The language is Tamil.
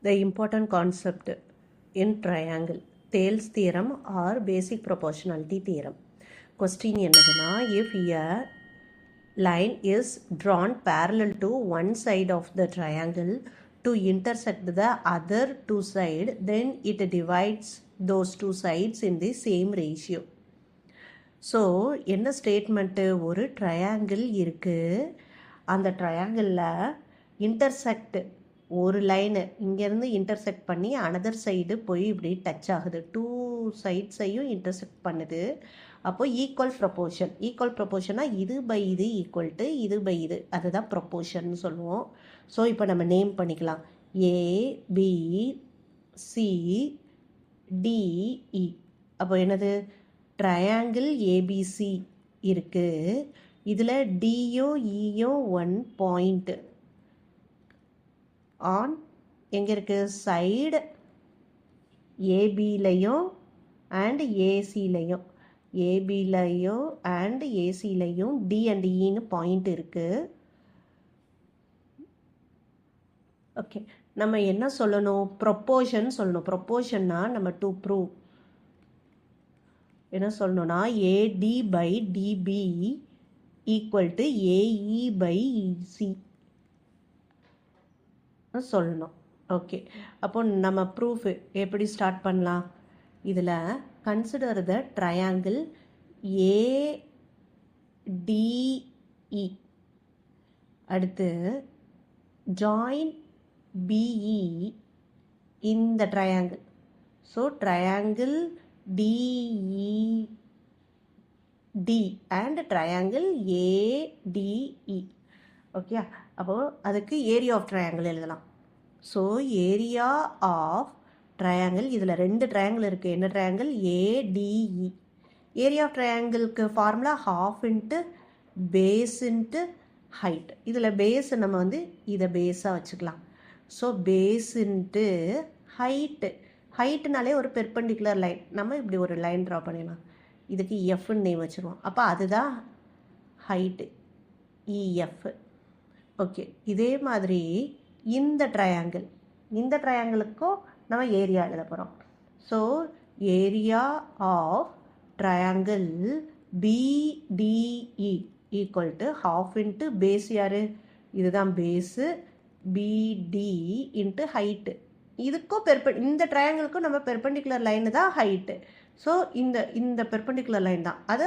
The important concept in triangle, Thales theorem or basic proportionality theorem. Question என்னதுன்னா, if a line is drawn parallel to one side of the triangle to intersect the other two sides, then it divides those two sides in the same ratio. So என்ன ஸ்டேட்மெண்ட்டு, ஒரு ட்ரையாங்கிள் இருக்குது, அந்த ட்ரையாங்கிளில் இன்டர்செக்ட் ஒரு லைனு இங்கேருந்து இன்டர்செக்ட் பண்ணி அனதர் சைடு போய் இப்படி டச் ஆகுது, டூ சைட்ஸையும் இன்டர்செக்ட் பண்ணுது. அப்போது ஈக்குவல் ப்ரொப்போர்ஷனாக இது பை இது ஈக்குவல் டு இது பை இது, அதுதான் ப்ரொப்போர்ஷன் சொல்லுவோம். ஸோ இப்போ நம்ம நேம் பண்ணிக்கலாம், ABCDE. அப்போ என்னது, ட்ரையாங்கிள் ஏபிசி இருக்குது, இதில் டியும் ஈயும் ஒன் பாயிண்ட் ஆன் எங்கே இருக்குது, சைடு ஏபிலையும் அண்ட் ஏசிலையும், ஏபிலையும் அண்ட் ஏசிலையும் டி அண்ட் ஈன்னு பாயிண்ட் இருக்குது. ஓகே, நம்ம என்ன சொல்லணும், ப்ரொப்போர்ஷன் சொல்லணும். ப்ரொப்போர்ஷன்னா நம்ம டு ப்ரூவ் என்ன சொல்லணும்னா, AD by DB equal to AE by EC சொல்லணும். ஓகே, அப்போ நம்ம ப்ரூஃப் எப்படி ஸ்டார்ட் பண்ணலாம், இதில் கன்சிடர் த ட்ரையாங்கிள் ஏடிஇ, அடுத்து ஜாயின் பிஇ இந்த triangle. So triangle DED and triangle ADE. Okay, அப்போது அதுக்கு ஏரியா ஆஃப் ட்ரையாங்கிள் எழுதலாம். ஸோ ஏரியா ஆஃப் ட்ரையாங்கிள், இதில் ரெண்டு ட்ரையாங்கிள் இருக்குது. என்ன ட்ரையாங்கிள், ADE. ஏரியா ஆஃப் ட்ரையாங்கிளுக்கு formula half into base into height. இதில் பேஸ் நம்ம இதை பேஸாக வச்சுக்கலாம். So base into height. ஹைட்டுனாலே ஒரு பெர்பெண்டிகுலர் லைன், நம்ம இப்படி ஒரு லைன் ட்ரா பண்ணிடலாம், இதுக்கு எஃப்னு நேம் வச்சுருவோம். அப்போ அதுதான் ஹைட்டு, இஎஃப். ஓகே, இதே மாதிரி இந்த ட்ரையாங்கிளுக்கும் நம்ம ஏரியா எழுத போகிறோம். ஸோ ஏரியா ஆஃப் ட்ரையாங்கிள் பிடிஇ equal to half into base, யார், இதுதான் பேஸு, பிடி இன்ட்டு ஹைட்டு. இதுக்கும் இந்த ட்ரையாங்கிளுக்கும் நம்ம பெர்பெண்டிகுலர் லைனு தான் ஹைட்டு. ஸோ இந்த பெர்பெண்டிகுலர் லைன் தான் அது